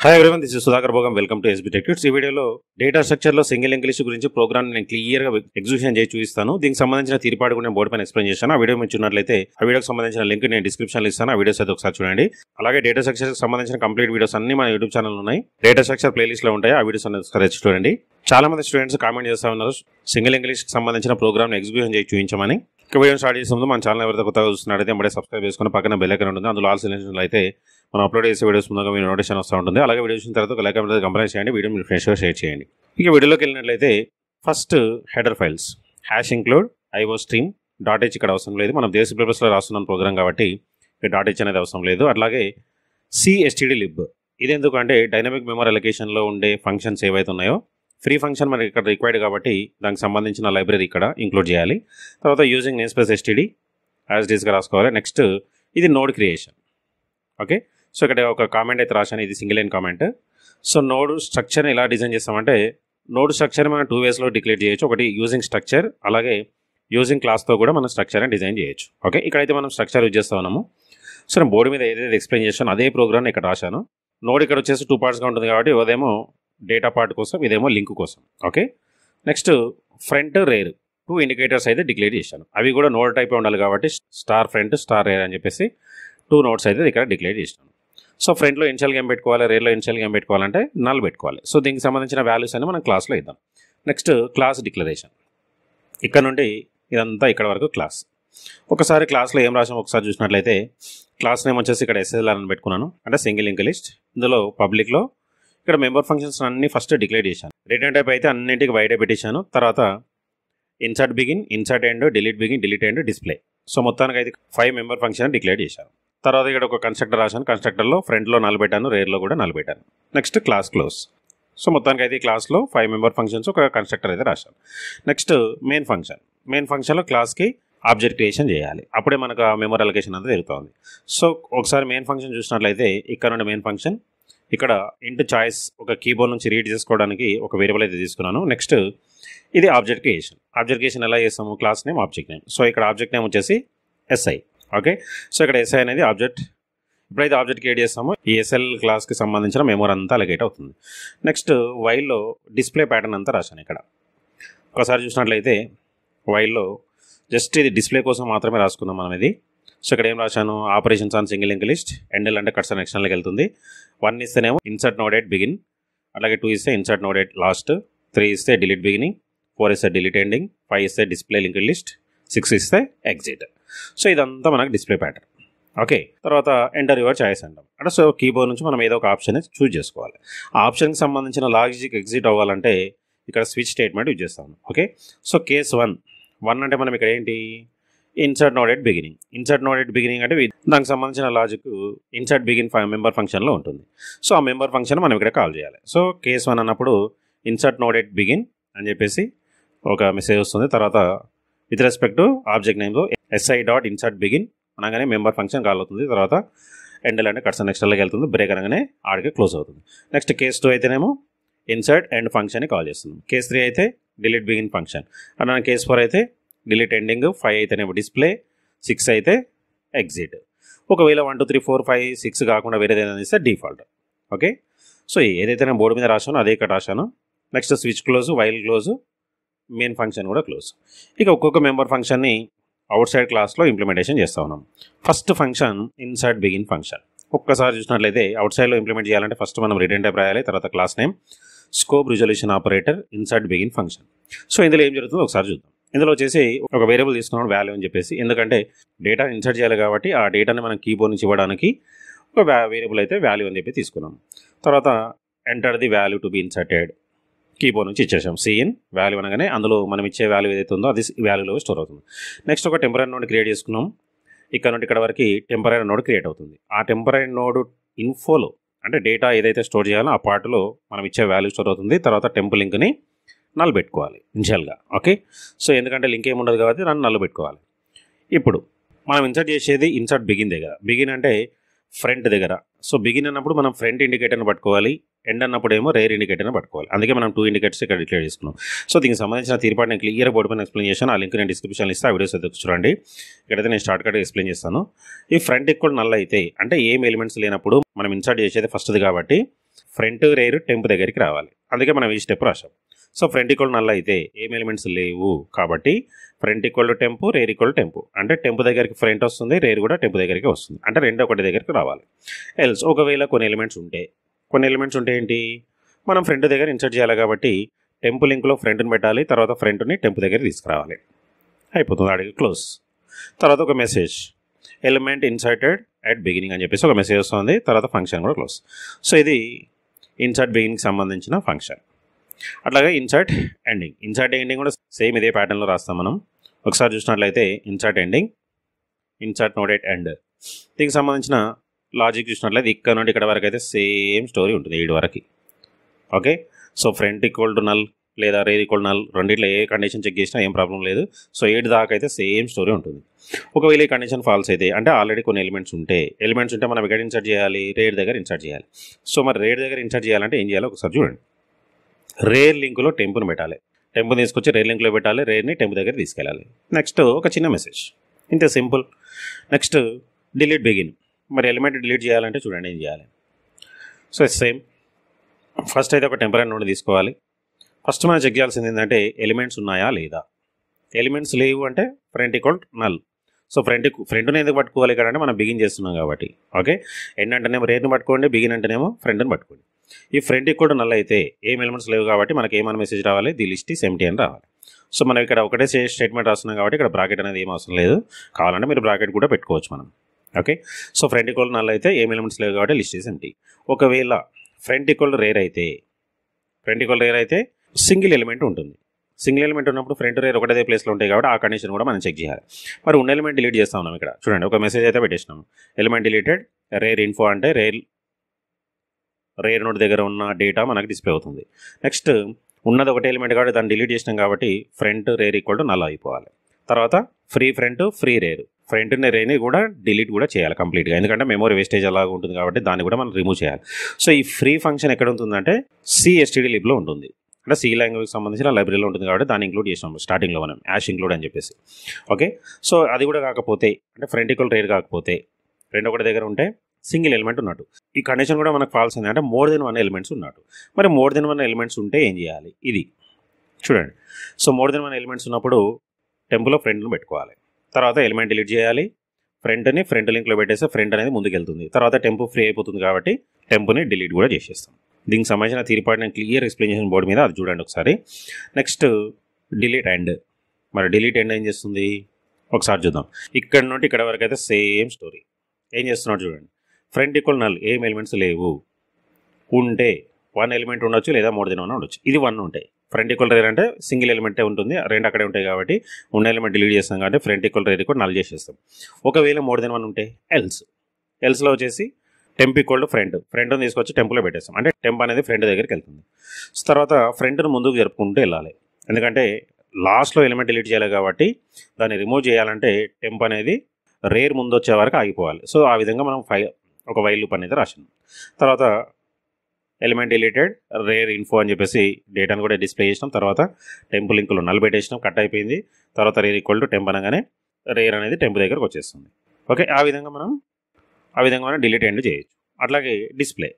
Hi everyone, this is Sudhakar Bhogam. Welcome to SB tech tips. ఈ వీడియోలో data structure లో single English గురించి program నేను క్లియర్ గా ఎగ్జిక్యూషన్ చేసి చూపిస్తాను. దీనికి సంబంధించిన తీర్పాటు కూడా నేను బోర్డు పైన ఎక్స్ప్లెయిన్ చేశాను. ఆ వీడియో మీరు చూసినట్లయితే ఆ వీడియోకి సంబంధించిన లింక్ నేను డిస్క్రిప్షన్ లో ఇస్తాను. ఆ వీడియోస్ అయితే ఒకసారి చూడండి. అలాగే డేటా స్ట్రక్చర్ కి సంబంధించిన కంప్లీట్ వీడియోస్ అన్ని మన యూట్యూబ్ ఛానల్ ఉన్నాయి. డేటా స్ట్రక్చర్ ప్లేలిస్ట్ లో ఉంటాయి. ఆ వీడియోస్ అన్ని ఒకసారి చూడండి. చాలా మంది స్టూడెంట్స్ కామెంట్ చేస్తా ఉన్నారు సింగిల్ ఇంగ్లీష్ కి సంబంధించిన ప్రోగ్రామ్ ఎగ్జిక్యూషన్ చేసి చూపించమని. వీడియో స్టార్ట్ చేసే ముందు మన ఛానల్ ఎవరైతే కొత్తగా చూస్తున్నారైతే మళ్ళీ సబ్స్క్రైబ్ చేసుకుని పక్కన బెల్ ఐకాన్ ఉంటుంది. అందులో ఆల్ సెలెక్షన్ అయితే మనం అప్లోడ్ చేసే వీడియోస్ ముందుగా మీరు నోటిఫికేషన్ వస్తూ ఉంటుంది. అలాగే వీడియో చూసిన తర్వాత ఒక లైక్ అనేది కంపేర్ చేయండి. వీడియో మీరు ఫ్రెండ్స్గా షేర్ చేయండి. ఇక వీడియోలోకి వెళ్ళినట్లయితే first header files hash include IO stream dot H ఇక్కడ అవసరం లేదు. మనం దేశ పేపర్స్లో రాస్తున్నాం ప్రోగ్రామ్ కాబట్టి డాట్ హెచ్ అనేది అవసరం లేదు. అట్లాగే సిఎస్టీడీ లిబ్ ఇది ఎందుకంటే డైనమిక్ మెమరీ అలొకేషన్లో ఉండే ఫంక్షన్స్ ఏవైతే ఉన్నాయో ఫ్రీ ఫంక్షన్ మనకి ఇక్కడ రిక్వైర్డ్ కాబట్టి దానికి సంబంధించిన లైబ్రరీ ఇక్కడ ఇంక్లూడ్ చేయాలి. తర్వాత using namespace STD as డీస్గా రాసుకోవాలి. నెక్స్ట్ ఇది నోడ్ క్రియేషన్. ఓకే, సో ఇక్కడ ఒక కామెంట్ అయితే రాశాను, ఇది single line comment. So node స్ట్రక్చర్ని ఎలా డిజైన్ చేస్తామంటే నోడ్ స్ట్రక్చర్ మనం 2 ways డిక్లేర్ చేయొచ్చు. ఒకటి యూజింగ్ స్ట్రక్చర్, అలాగే యూజింగ్ క్లాస్తో కూడా మనం స్ట్రక్చర్ని డిజైన్ చేయొచ్చు. ఓకే, ఇక్కడైతే మనం స్ట్రక్చర్ యూజ్ చేస్తా ఉన్నాము. సో నేను బోర్డు మీద ఏదైతే ఎక్స్ప్లెయిన్ చేశాను అదే ప్రోగ్రామ్ ఇక్కడ రాశాను. నోడ్ ఇక్కడ వచ్చేసి 2 partsగా ఉంటుంది కాబట్టి ఉదయమో డేటా పార్ట్ కోసం, ఇదేమో లింక్ కోసం. Okay, next front rare 2 indicators అయితే డిక్లేర్ చేశాను. అవి కూడా నోడ్ టైప్ ఉండాలి కాబట్టి స్టార్ ఫ్రంట్ స్టార్ రేర్ అని చెప్పేసి 2 nodes అయితే ఇక్కడ డిక్లేర్ చేశాను. సో ఫ్రంట్లో ఇనిషియల్గా ఏం పెట్టుకోవాలి, రేర్లో ఇనిషియల్గా ఏం పెట్టుకోవాలంటే నల్ పెట్టుకోవాలి. సో దీనికి సంబంధించిన వాల్యూస్ అని మనం క్లాస్లో ఇద్దాం. నెక్స్ట్ క్లాస్ డిక్లరేషన్, ఇక్కడ నుండి ఇదంతా ఇక్కడ వరకు క్లాస్. ఒకసారి క్లాస్లో ఏం రాసాం ఒకసారి చూసినట్లయితే క్లాస్ నేమ్ వచ్చేసి ఇక్కడ ఎస్ఎల్ఆర్ అని పెట్టుకున్నాను, అంటే సింగిల్ లింక్ లిస్ట్. ఇందులో పబ్లిక్లో ఇక్కడ మెంబర్ ఫంక్షన్స్ అన్ని ఫస్ట్ డిక్లేర్ చేశాను. రిటర్న్ టైప్ అయితే అన్నింటికి వైడే పెట్టేశాను. తర్వాత insert begin, insert end, delete begin, delete end, display. So మొత్తానికి అయితే 5 మెంబర్ ఫంక్షన్ డిక్లేర్ చేశాను. తర్వాత ఇక్కడ ఒక కన్స్ట్రక్టర్ రాశాను. కన్స్ట్రక్టర్లో ఫ్రంట్లో నల్ పెట్టాను, రేర్లో కూడా నల్ పెట్టాను. Next class close. సో మొత్తానికి అయితే క్లాస్లో 5 మెంబర్ ఫంక్షన్స్ ఒక కన్స్ట్రక్టర్ అయితే రాశాను. Next main function. మెయిన్ ఫంక్షన్లో క్లాస్కి ఆబ్జెక్ట్ క్రియేషన్ చేయాలి, అప్పుడే మనకు ఆ మెమరీ అలొకేషన్ అంతా జరుగుతుంది. సో ఒకసారి మెయిన్ ఫంక్షన్ చూసినట్లయితే ఇక్కడ నుండి మెయిన్ ఫంక్షన్ ఇక్కడ ఇంట్ చాయిస్ ఒక కీబోర్డ్ నుంచి రీడ్ చేసుకోవడానికి ఒక వేరియబుల్ అయితే తీసుకున్నాను. నెక్స్ట్ ఇది ఆబ్జెక్ట్ క్రియేషన్. ఆబ్జెక్ట్ క్రియేషన్ ఎలా చేస్తాము, class name object name. So ఇక్కడ ఆబ్జెక్ట్ నేమ్ వచ్చేసి ఎస్ఐ. ఓకే, సో ఇక్కడ ఎస్ఐ అనేది ఆబ్జెక్ట్. ఇప్పుడైతే ఆబ్జెక్ట్ క్రియేట్ చేస్తామో ఈ ఎస్ఎల్ క్లాస్కి సంబంధించిన మెమరీ అంతా అలొకేట్ అవుతుంది. నెక్స్ట్ వైల్లో డిస్ప్లే ప్యాటర్న్ అంతా రాశాను. ఇక్కడ ఒకసారి చూసినట్లయితే వైల్లో జస్ట్ ఇది డిస్ప్లే కోసం మాత్రమే రాసుకున్నాం మనం ఇది. సో ఇక్కడ ఏం రాశాను, operations on single link list, endl అంటే కట్స్ అండ్ ఎక్స్టర్నల్కి వెళ్తుంది. 1 ఇస్తేనేమో ఇన్సర్ట్ నోడ్ ఎట్ బిగిన్, అలాగే 2 ఇస్తే ఇన్సర్ట్ నోడ్ ఎట్ లాస్ట్, 3 ఇస్తే డిలీట్ బిగినింగ్, 4 ఇస్తే డిలీట్ ఎండింగ్, 5 ఇస్తే డిస్ప్లే లింక్ లిస్ట్, 6 ఇస్తే ఎగ్జిట్. సో ఇదంతా మనకు డిస్ప్లే ప్యాటర్న్. ఓకే, తర్వాత ఎంటర్ యువర్ చాయిస్ అంటాం. అంటే సో కీబోర్డ్ నుంచి మనం ఏదో ఒక ఆప్షన్ చూజ్ చేసుకోవాలి. ఆ ఆప్షన్కి సంబంధించిన లాజిక్ ఎగ్జిట్ అవ్వాలంటే ఇక్కడ స్విచ్ స్టేట్మెంట్ యూజ్ చేస్తాము. ఓకే, సో కేస్ 1 అంటే మనం ఇక్కడ ఏంటి, insert node at beginning. Insert node at beginning అంటే దానికి సంబంధించిన లాజిక్ ఇన్సర్ట్ బిగిన్ మెంబర్ ఫంక్షన్లో ఉంటుంది. సో ఆ మెంబర్ ఫంక్షన్ మనం ఇక్కడ కాల్ చేయాలి. సో కేస్ 1 అన్నప్పుడు ఇన్సర్ట్ నోడ్ ఎట్ బిగిన్ అని చెప్పేసి ఒక మెసేజ్ వస్తుంది. తర్వాత విత్ రెస్పెక్ట్ టు ఆబ్జెక్ట్ నేమ్లో ఎస్ఐ డాట్ ఇన్సర్ట్ బిగిన్ అనగానే మెంబర్ ఫంక్షన్ కాల్ అవుతుంది. తర్వాత ఎండల్ అంటే కట్స్ అండ్ నెక్స్ట్లోకి వెళ్తుంది. బ్రేక్ అనగానే ఆడికి క్లోజ్ అవుతుంది. నెక్స్ట్ కేస్ 2 అయితేనేమో ఇన్సర్ట్ ఎండ్ ఫంక్షన్ కాల్ చేస్తుంది. కేస్ 3 అయితే డిలీట్ బిగిన్ ఫంక్షన్ అన్న. కేస్ 4 అయితే డిలీట్ ఎండింగ్, 5 అయితేనేమో డిస్ప్లే, 6 అయితే ఎగ్జిట్. ఒకవేళ 1 2 3 4 5 6 కాకుండా వేరేది ఏదైనా ఇస్తే డిఫాల్ట్. ఓకే, సో ఏదైతే నేను బోర్డు మీద రాశానో అదే ఇక్కడ రాశాను. Next switch close, while close, main function కూడా క్లోజ్. ఇక ఒక్కొక్క మెంబర్ ఫంక్షన్ని అవుట్ సైడ్ క్లాస్లో ఇంప్లిమెంటేషన్ చేస్తూ ఉన్నాం. First function insert begin function. ఒక్కసారి చూసినట్లయితే అవుట్ సైడ్లో ఇంప్లిమెంట్ చేయాలంటే ఫస్ట్ మనం రిటర్న్ టైప్ రాయాలి. తర్వాత class name, scope, resolution operator, insert begin function. So ఇందులో ఏం జరుగుతుందో ఒకసారి చూద్దాం. ఇందులో వచ్చేసి ఒక వేరియబుల్ తీసుకున్నాం వాల్యూ అని చెప్పేసి, ఎందుకంటే డేటా ఇన్సర్ట్ చేయాలి కాబట్టి ఆ డేటాని మనం కీబోర్డ్ నుంచి ఇవ్వడానికి ఒక వేరియబుల్ అయితే వాల్యూ అని చెప్పి తీసుకున్నాం. తర్వాత enter the value to be inserted, keyboard నుంచి ఇచ్చేసాం. సిఇన్ వాల్యూ అనగానే అందులో మనం ఇచ్చే వాల్యూ ఏదైతే ఉందో అది వాల్యూలో స్టోర్ అవుతుంది. నెక్స్ట్ ఒక టెంపరీ నోడ్ క్రియేట్ చేసుకున్నాం. ఇక్కడ నుండి ఇక్కడ వరకు టెంపరీ నోడ్ క్రియేట్ అవుతుంది. ఆ టెంపరీ నోడ్ ఇన్ఫోలో అంటే డేటా ఏదైతే స్టోర్ చేయాలో ఆ పార్ట్లో మనం ఇచ్చే వాల్యూ స్టోర్ అవుతుంది. తర్వాత టెంప్ లింక్ని నల్ పెట్టుకోవాలి ఇనిషియల్గా. ఓకే, సో ఎందుకంటే లింక్ ఏమి ఉండదు కాబట్టి దాన్ని నల్ పెట్టుకోవాలి. ఇప్పుడు మనం ఇన్సర్ట్ చేసేది ఇన్సర్ట్ బిగిన్ దగ్గర. బిగిన్ అంటే ఫ్రంట్ దగ్గర. సో బిగిన్ అన్నప్పుడు మనం ఫ్రంట్ ఇండికేటర్ని పట్టుకోవాలి, ఎండ్ అన్నప్పుడు ఏమో రేర్ ఇండికేటర్ని పట్టుకోవాలి. అందుకే మనం 2 ఇండికేటర్స్ ఇక్కడ డిక్లేర్ చేసుకున్నాం. సో దీనికి సంబంధించిన తీర్పాటు నేను క్లియర్ బోర్డు పైన ఎక్స్ప్లెయిన్ చేశాను. ఆ లింక్ నేను డిస్క్రిప్షన్లో ఇస్తే ఆ వీడియోస్ అయితే చూడండి. ఇక్కడైతే నేను షార్ట్ కట్గా ఎక్స్ప్లెయిన్ చేస్తాను. ఈ ఫ్రంట్ కూడా నల్ అయితే అంటే ఏం ఎలిమెంట్స్ లేనప్పుడు మనం ఇన్సర్ట్ చేసేది ఫస్ట్ది కాబట్టి ఫ్రంట్ రేర్ టెంప్ దగ్గరికి రావాలి. అందుకే మనం ఈ స్టెప్ రాసాం. సో ఫ్రంట్ ఈక్వల్ నల్ అయితే ఏం ఎలిమెంట్స్ లేవు కాబట్టి front equal to temp, rear equal temp. అంటే టెంపు దగ్గరికి ఫ్రంట్ వస్తుంది, రేర్ కూడా టెంపు దగ్గరికి వస్తుంది. అంటే రెండు ఒకటి దగ్గరికి రావాలి. ఎల్స్ ఒకవేళ కొన్ని ఎలిమెంట్స్ ఉంటే ఏంటి, మనం ఫ్రంట్ దగ్గర ఇన్సర్ట్ చేయాలి కాబట్టి టెంపు లింక్లో ఫ్రంట్ని పెట్టాలి, తర్వాత ఫ్రంట్ని టెంపు దగ్గర తీసుకురావాలి. అయిపోతుంది, అడిగి క్లోజ్. తర్వాత ఒక message element inserted at beginning అని చెప్పేసి ఒక మెసేజ్ వస్తుంది. తర్వాత ఫంక్షన్ కూడా క్లోజ్. సో ఇది ఇన్సర్ట్ బిగినింగ్కి సంబంధించిన ఫంక్షన్. అట్లాగే ఇన్సర్ట్ ఎండింగ్ కూడా సేమ్ ఇదే ప్యాటర్న్లో రాస్తాం మనం. ఒకసారి చూసినట్లయితే insert ending, insert node at end. దీనికి సంబంధించిన లాజిక్ చూసినట్లయితే ఇక్కడ నుండి ఇక్కడ వరకు అయితే సేమ్ స్టోరీ ఉంటుంది 7 వరకు. Okay, so front equal to null లేదా రేర్ ఈక్వల్ నల్ రెండిట్లో ఏ కండిషన్ చెక్ చేసినా ఏం ప్రాబ్లం లేదు. సో 7 దాకా అయితే సేమ్ స్టోరీ ఉంటుంది. ఒకవేళ ఈ కండిషన్ ఫాల్స్ అయితే, అంటే ఆల్రెడీ కొన్ని ఎలిమెంట్స్ ఉంటే మనం ఎక్కడ ఇన్సర్ట్ చేయాలి, రేర్ దగ్గర ఇన్సర్ట్ చేయాలి. సో మరి రేర్ దగ్గర ఇన్సర్ట్ చేయాలంటే ఏం చేయాలో ఒకసారి చూడండి. రేర్ లింక్లో టెంపుని పెట్టాలి, టెంపు తీసుకొచ్చి రేర్ లింక్లో పెట్టాలి, రేర్ని టెంపు దగ్గర తీసుకెళ్ళాలి. నెక్స్ట్ ఒక చిన్న మెసేజ్, ఇంతే సింపుల్. Next delete begin. మరి ఎలిమెంట్ డిలీట్ చేయాలంటే చూడండి ఏం చేయాలి. సో సేమ్, ఫస్ట్ అయితే ఒక టెంపరీ నోడ్ తీసుకోవాలి. ఫస్ట్ మనం చెక్ చేయాల్సింది ఏంటంటే ఎలిమెంట్స్ ఉన్నాయా లేదా. ఎలిమెంట్స్ లేవు అంటే ఫ్రంట్ ఈక్వల్ నల్. సో ఫ్రంట్ని ఎందుకు పట్టుకోవాలి ఇక్కడ అంటే మనం బిగిన్ చేస్తున్నాం కాబట్టి. ఓకే, ఎండ్ అంటేనేమో రేర్ని పట్టుకోండి, బిగిన్ అంటేనేమో ఫ్రంట్ని పట్టుకోండి. ఈ ఫ్రంట్ ఈక్వల్ నల్ అయితే ఏం ఎలిమెంట్స్ లేవు కాబట్టి మనకి ఏమైనా మెసేజ్ రావాలి, ది లిస్ట్ ఈస్ ఎంప్టీ అని రావాలి. సో మనం ఇక్కడ ఒకటే స్టేట్మెంట్ రాస్తున్నాం కాబట్టి ఇక్కడ బ్రాకెట్ అనేది ఏం అవసరం లేదు. కావాలంటే మీరు బ్రాకెట్ కూడా పెట్టుకోవచ్చు మనం. Okay, so front equal null అయితే ఏం ఎలిమెంట్స్ లేవు కాబట్టి లిస్ట్ ఈస్ ఎంప్టీ. ఒకవేళ ఫ్రంట్ ఈక్వల్ రేర్ అయితే సింగిల్ ఎలిమెంట్ ఉంటుంది. సింగిల్ ఎలిమెంట్ ఉన్నప్పుడు ఫ్రంట్ రేర్ ఒకటే ప్లేస్లో ఉంటాయి కాబట్టి ఆ కండిషన్ కూడా మనం చెక్ చేయాలి. మరి ఉన్న ఎలిమెంట్ డిలీట్ చేస్తా ఉన్నాం. ఇక్కడ చూడండి ఒక మెసేజ్ అయితే పెట్టేసినాము, ఎలిమెంట్ డిలీటెడ్ రేర్ ఇన్ఫో అంటే రేర్ నోడ్ దగ్గర ఉన్న డేటా మనకు డిస్ప్లే అవుతుంది. నెక్స్ట్ ఉన్నది ఒకటే ఎలిమెంట్ కాబట్టి దాన్ని డిలీట్ చేసినాం కాబట్టి front rare equal to null అయిపోవాలి. తర్వాత ఫ్రీ ఫ్రంట్ ఫ్రీ రేర్, ఫ్రంట్ని రేర్ని కూడా డిలీట్ కూడా చేయాలి కంప్లీట్గా, ఎందుకంటే మెమరీ వేస్టేజ్ అలాగా ఉంటుంది కాబట్టి దాన్ని కూడా మనం రిమూవ్ చేయాలి. సో ఈ ఫ్రీ ఫంక్షన్ ఎక్కడ ఉంటుందంటే CSTD లిబ్లో ఉంటుంది. అంటే C లాంగ్వేజ్కి సంబంధించిన లైబ్రరీలో ఉంటుంది కాబట్టి దాన్ని ఇంక్లూడ్ చేసినాం స్టార్టింగ్లో మనం, యాష్ ఇంక్లూడ్ అని చెప్పేసి. ఓకే, సో అది కూడా కాకపోతే అంటే ఫ్రంట్ ఈక్వల్ రేర్ కాకపోతే రెండు ఒకటి దగ్గర ఉంటే సింగిల్ ఎలిమెంట్ ఉన్నట్టు. ఈ కండిషన్ కూడా మనకు ఫాల్స్ అయింది అంటే మోర్ దెన్ 1 ఎలిమెంట్స్ ఉన్నట్టు. మరి మోర్ దెన్ 1 ఎలిమెంట్స్ ఉంటే ఏం చేయాలి, ఇది చూడండి. సో మోర్ దెన్ 1 ఎలిమెంట్స్ ఉన్నప్పుడు టెంపులో ఫ్రంట్ను పెట్టుకోవాలి. తర్వాత ఎలిమెంట్ డిలీట్ చేయాలి, ఫ్రంట్ని ఫ్రంట్ లింక్లో పెట్టేస్తే ఫ్రంట్ అనేది ముందుకు వెళ్తుంది. తర్వాత టెంపు ఫ్రీ అయిపోతుంది కాబట్టి టెంపుని డిలీట్ కూడా చేసేస్తాం. దీనికి సంబంధించిన తీర్పాటు నేను క్లియర్ ఎక్స్ప్లెనేషన్ బోర్డు మీద అది చూడండి ఒకసారి. Next delete end. మరి డిలీట్ ఎండ్ ఏం చేస్తుంది ఒకసారి చూద్దాం. ఇక్కడ నుండి ఇక్కడ వరకు అయితే సేమ్ స్టోరీ. ఏం చేస్తున్నాడు చూడండి, ఫ్రంట్ ఈక్వల్ నల్ ఏం ఎలిమెంట్స్ లేవు, ఉంటే 1 ఎలిమెంట్ ఉండొచ్చు లేదా మోర్ దెన్ 1 ఉండొచ్చు. ఇది 1 ఉంటాయి. ఫ్రంట్ ఈక్వల్ రేర్ అంటే సింగిల్ ఎలిమెంటే ఉంటుంది, రెండు అక్కడే ఉంటాయి కాబట్టి ఉన్న ఎలిమెంట్ డిలీట్ చేస్తాం కాబట్టి front equal rare equal null చేసేస్తాం. ఒకవేళ మోర్ దెన్ 1 ఉంటే ఎల్స్లో వచ్చేసి టెంప్ ఈక్వల్ టు ఫ్రంట్ని తీసుకొచ్చి టెంపులో పెట్టేస్తాం. అంటే టెంప్ అనేది ఫ్రంట్ దగ్గరికి వెళ్తుంది. తర్వాత ఫ్రంట్ను ముందుకు జరుపుకుంటూ వెళ్ళాలి, ఎందుకంటే లాస్ట్లో ఎలిమెంట్ డిలీట్ చేయాలి కాబట్టి దాన్ని రిమూవ్ చేయాలంటే టెంప్ అనేది రేర్ ముందు వచ్చే వరకు ఆగిపోవాలి. సో ఆ విధంగా మనం ఒక వైల్ లూప్ అనేది రాసినాం. తర్వాత ఎలిమెంట్ డిలీటెడ్ రేర్ ఇన్ఫో అని చెప్పేసి డేటాను కూడా డిస్ప్లే చేసినాం. తర్వాత టెంపు లింకులో నల్ పెట్టేసినాం, కట్ అయిపోయింది. తర్వాత రేర్ ఈక్వల్ టు టెంప్ అనగానే రేర్ అనేది టెంపు దగ్గరకు వచ్చేస్తుంది. ఓకే, ఆ విధంగా మనం డిలీట్ ఎండ్ చేయొచ్చు. అట్లాగే డిస్ప్లే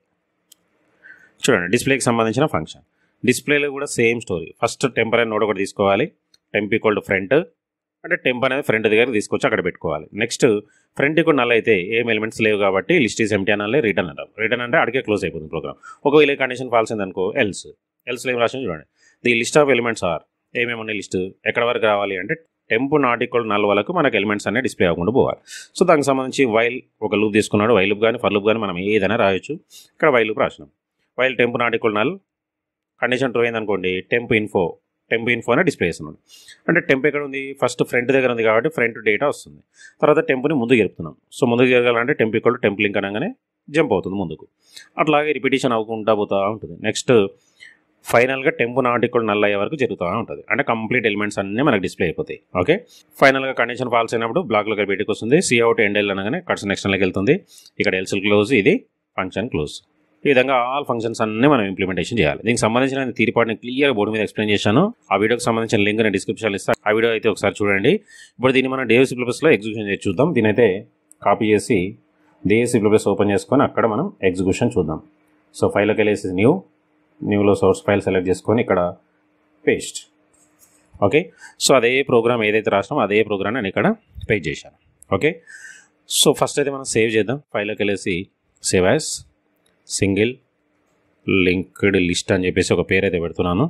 చూడండి, డిస్ప్లేకి సంబంధించిన ఫంక్షన్. డిస్ప్లేలో కూడా same story. First temporary node ఒకటి తీసుకోవాలి, టెంప్ ఈక్వల్ టు ఫ్రంట్ అంటే టెంప్ అనేది ఫ్రంట్ దగ్గర తీసుకొచ్చి అక్కడ పెట్టుకోవాలి. నెక్స్ట్ ఫ్రంట్ ఈక్వల్ నల్ అయితే ఏం ఎలిమెంట్స్ లేవు కాబట్టి లిస్ట్ ఈస్ ఎంప్టీ అనాలి, రిటర్న్ అంటాం. రిటర్న్ అంటే అడిగే క్లోజ్ అయిపోతుంది ప్రోగ్రామ్. ఒకవేళ కండిషన్ ఫాల్స్ అయిందనుకో ఎల్స్లో ఏం రాసిన చూడండి, the list of elements are ఏమేమి ఉన్నాయి లిస్ట్ ఎక్కడ వరకు రావాలి అంటే టెంప్ నాట్ ఈక్వల్ నల్ వరకు మనకు ఎలిమెంట్స్ అనేవి డిస్ప్లే అవ్వకుండా పోవాలి. సో దానికి సంబంధించి వైల్ ఒక లూప్ తీసుకున్నాడు, వైల్ లూప్ కానీ ఫర్ లూప్ కానీ మనం ఏదైనా రాయొచ్చు. ఇక్కడ వైల్ లూప్ రాసినాం. While temp not equal null condition true అయిందనుకోండి టెంప్ ఇన్ఫో అనే డిస్ప్లే చేస్తున్నాడు. అంటే టెంప్ ఎక్కడ ఉంది, ఫస్ట్ ఫ్రంట్ దగ్గర ఉంది కాబట్టి ఫ్రంట్ డేటా వస్తుంది. తర్వాత టెంప్ని ముందుకు జరుపుతున్నాం. సో ముందుకు జరగాలంటే temp equal to temp link అనగానే జంప్ అవుతుంది ముందుకు. అట్లాగే రిపిటేషన్ అవ్వకుండా పోతూ ఉంటుంది. నెక్స్ట్ ఫైనల్గా టెంప్ నాట్ ఈక్వల్ నల్ అయ్యే వరకు జరుగుతూ ఉంటుంది. అంటే కంప్లీట్ ఎలిమెంట్స్ అన్నీ మనకు డిస్ప్లే అయిపోతాయి. ఓకే, ఫైనల్గా కండిషన్ ఫాల్స్ అయినప్పుడు బ్లాక్లో బయటకు వస్తుంది. సిఅవుట్ ఎండ్ ఎల్ అనగానే కట్స్ నెక్స్ట్లోకి వెళ్తుంది. ఇక్కడ ఎల్స్ క్లోజ్, ఇది ఫంక్షన్ క్లోజ్. ఈ విధంగా ఆల్ ఫంక్షన్స్ అన్నీ మనం ఇంప్లిమెంటేషన్ చేయాలి. దీనికి సంబంధించిన తీర్పాటుని క్లియర్ బోర్డు మీద ఎక్స్ప్లెయిన్ చేశాను. ఆ వీడియోకి సంబంధించిన లింక్ నేను డిస్క్రిప్షన్లో ఇస్తాను. ఆ వీడియో అయితే ఒకసారి చూడండి. ఇప్పుడు దీన్ని మనం DAV సిలబస్లో ఎగ్జిక్యూషన్ చేసి చూద్దాం. దీని అయితే కాపీ చేసి DAV సిలబస్ ఓపెన్ చేసుకొని అక్కడ మనం ఎగ్జిక్యూషన్ చూద్దాం. సో ఫైల్లోకి వెళ్ళేసి న్యూలో సోర్స్ ఫైల్ సెలెక్ట్ చేసుకొని ఇక్కడ పేస్ట్. ఓకే, సో అదే ప్రోగ్రామ్ ఏదైతే రాసినామో అదే ప్రోగ్రామ్ నేను ఇక్కడ పేస్ట్ చేశాను. ఓకే, సో ఫస్ట్ అయితే మనం సేవ్ చేద్దాం. ఫైల్లోకి వెళ్ళేసి save as single linked list అని చెప్పేసి ఒక పేరు అయితే పెడుతున్నాను.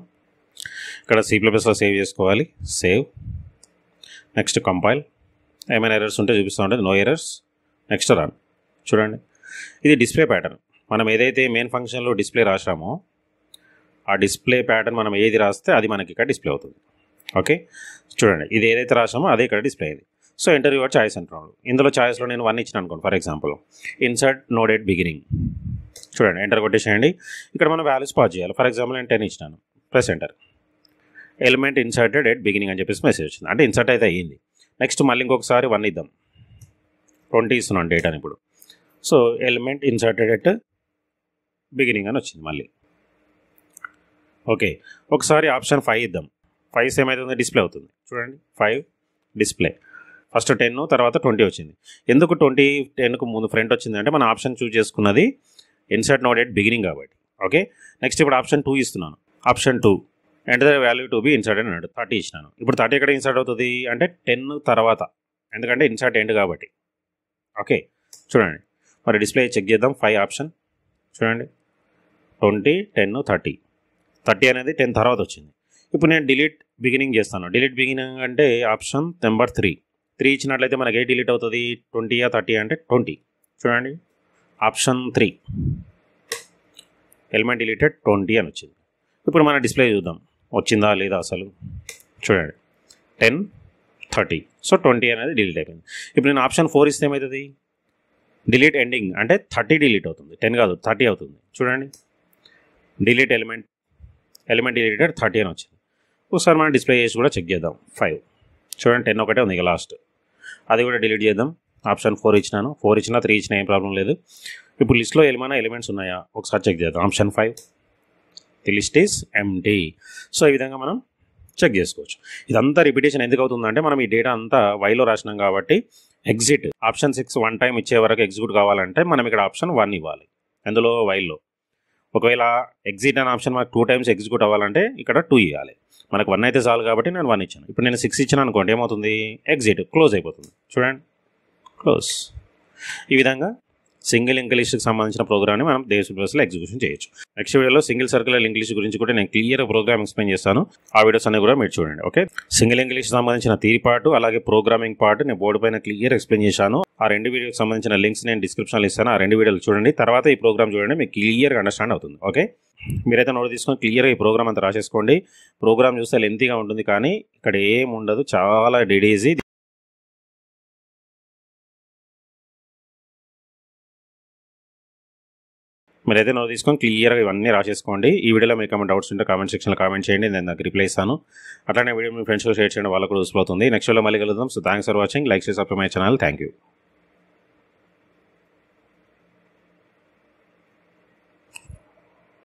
ఇక్కడ C++లో సేవ్ చేసుకోవాలి. Save, next compile. ఏమైనా ఎర్రర్స్ ఉంటే చూపిస్తూ ఉంటుంది. No errors. Next run. చూడండి, ఇది డిస్ప్లే ప్యాటర్న్. మనం ఏదైతే మెయిన్ ఫంక్షన్లో డిస్ప్లే రాసామో ఆ డిస్ప్లే ప్యాటర్న్ మనం ఏది రాస్తే అది మనకి ఇక్కడ డిస్ప్లే అవుతుంది. ఓకే, చూడండి, ఇది ఏదైతే రాసామో అదే ఇక్కడ డిస్ప్లే అయింది. సో ఎంటర్ యువర్ చాయిస్ అంటున్నాడు. ఇందులో చాయిస్లో నేను 1 ఇచ్చిన అనుకోండి. For example insert node at beginning. చూడండి, ఎంటర్ కొట్టేసేయండి. ఇక్కడ మనం వాల్యూస్ పాస్ చేయాలి. ఫర్ ఎగ్జాంపుల్ నేను 10 ఇచ్చినాను. Press enter. Element inserted at beginning అని చెప్పేసి మెసేజ్ వచ్చింది. అంటే ఇన్సర్ట్ అయితే అయ్యింది. నెక్స్ట్ మళ్ళీ ఇంకొకసారి 1 ఇద్దాం. 20 ఇస్తున్నాను డేటాని ఇప్పుడు. So element inserted at beginning అని వచ్చింది మళ్ళీ. ఓకే, ఒకసారి ఆప్షన్ 5 ఇద్దాం. 5 ఏమవుతుంది, డిస్ప్లే అవుతుంది. చూడండి, 5 డిస్ప్లే. ఫస్ట్ 10 తర్వాత 20 వచ్చింది. ఎందుకు 20 10కు ముందు ఫ్రంట్ వచ్చింది అంటే మన ఆప్షన్ చూస్ చేసుకున్నది ఇన్సర్ట్ నోడ్ ఎట్ బిగినింగ్ కాబట్టి. ఓకే, నెక్స్ట్ ఇప్పుడు ఆప్షన్ 2 ఇస్తున్నాను. Option 2 enter the value to be insert అని అన్నాడు. 30 ఇచ్చినాను. ఇప్పుడు 30 ఎక్కడ ఇన్సర్ట్ అవుతుంది అంటే 10 తర్వాత, ఎందుకంటే ఇన్సర్ట్ ఎండ్ కాబట్టి. ఓకే, చూడండి, మరి డిస్ప్లే చెక్ చేద్దాం. 5 ఆప్షన్ చూడండి, 20 10 30 అనేది 10 తర్వాత వచ్చింది. ఇప్పుడు నేను డిలీట్ బిగినింగ్ చేస్తాను. డిలీట్ బిగినింగ్ అంటే ఆప్షన్ నెంబర్ 3 ఇచ్చినట్లయితే మనకి ఏ డిలీట్ అవుతుంది, 20 30 అంటే 20. చూడండి, ఆప్షన్ 3 ఎలిమెంట్ డిలీటెడ్ 20 అని వచ్చింది. ఇప్పుడు మన డిస్ప్లే చూద్దాం వచ్చిందా లేదా అసలు. చూడండి, 10 30. సో 20 అనేది డిలీట్ అయిపోయింది. ఇప్పుడు నేను ఆప్షన్ 4 ఇస్తే ఏమవుతుంది, డిలీట్ ఎండింగ్ అంటే 30 డిలీట్ అవుతుంది. 10 కాదు 30 అవుతుంది. చూడండి, డిలీట్ ఎలిమెంట్ డిలీటెడ్ 30 అని వచ్చింది. ఒకసారి మనం డిస్ప్లే చేసి కూడా చెక్ చేద్దాం. 5 చూడండి, 10 ఒకటే ఉంది ఇక లాస్ట్. అది కూడా డిలీట్ చేద్దాం. ఆప్షన్ 4 ఇచ్చినాను. 4 ఇచ్చినా 3 ఇచ్చినా ఏం ప్రాబ్లం లేదు. ఇప్పుడు లిస్ట్లో ఏమైనా ఎలిమెంట్స్ ఉన్నాయా ఒకసారి చెక్ చేద్దాం. Option 5 the list is empty. So ఈ విధంగా మనం చెక్ చేసుకోవచ్చు. ఇదంతా రిపిటేషన్ ఎందుకు అవుతుందంటే మనం ఈ డేటా అంతా వైలో రాసినాం కాబట్టి ఎగ్జిట్ ఆప్షన్ 6 1 టైం ఇచ్చే వరకు ఎగ్జిక్యూట్ కావాలంటే మనం ఇక్కడ ఆప్షన్ 1 ఇవ్వాలి. అందులో వైల్లో ఒకవేళ ఎగ్జిట్ అనే ఆప్షన్ మనకు 2 టైమ్స్ ఎగ్జిక్యూట్ అవ్వాలంటే ఇక్కడ 2 ఇవ్వాలి. మనకు 1 అయితే చాలు కాబట్టి నేను 1 ఇచ్చాను. ఇప్పుడు నేను 6 ఇచ్చాను అనుకోండి, ఏమవుతుంది, ఎగ్జిట్ క్లోజ్ అయిపోతుంది. చూడండి, క్లోజ్. ఈ విధంగా సింగిల్ లింక్ లిస్ట్కి సంబంధించిన ప్రోగ్రామ్ని మనం C++లో ఎగ్జిక్యూషన్ చేయొచ్చు. నెక్స్ట్ వీడియోలో సింగిల్ సర్కిల్ లింక్ లిస్ట్ గురించి కూడా నేను క్లియర్ ప్రోగ్రామ్ ఎక్స్ప్లెయిన్ చేస్తాను. ఆ వీడియోస్ అన్ని కూడా మీరు చూడండి. ఓకే, సింగిల్ లింక్ లిస్ట్ సంబంధించిన థియరీ పార్ట్ అలాగే ప్రోగ్రామింగ్ పార్ట్ నేను బోర్డు పైన క్లియర్ ఎక్స్ప్లెయిన్ చేశాను. ఆ 2 వీడియోకి సంబంధించిన లింక్స్ నేను డిస్క్రిప్షన్లో ఇస్తాను. ఆ 2 వీడియోలు చూడండి, తర్వాత ఈ ప్రోగ్రామ్ చూడండి, మీకు క్లియర్గా అండర్స్టాండ్ అవుతుంది. ఓకే, మీరైతే నోట్ తీసుకొని క్లియర్గా ఈ ప్రోగ్రామ్ అంతా రాసేసుకోండి. ప్రోగ్రామ్ చూస్తే లెంతీగా ఉంటుంది కానీ ఇక్కడ ఏం ఉండదు, చాలా డీడీజీ. మీరైతే నోట్ తీసుకొని క్లియర్గా ఇవన్నీ రాసేసుకోండి. ఈ వీడియోలో మీకు ఏమైనా డౌట్స్ ఉంటే కామెంట్ సెక్షన్లో కామెంట్ చేయండి, నేను దానికి రిప్లై ఇస్తాను. అట్లానే వీడియో మీ ఫ్రెండ్స్లో షేర్ చేయండి, వాళ్ళకు కూడా యూస్ఫుల్ అవుతుంది. నెక్స్ట్ వీడియో మళ్ళీ కలుద్దాం. So thanks for watching. Like చేసి subscribe my channel. Thank you.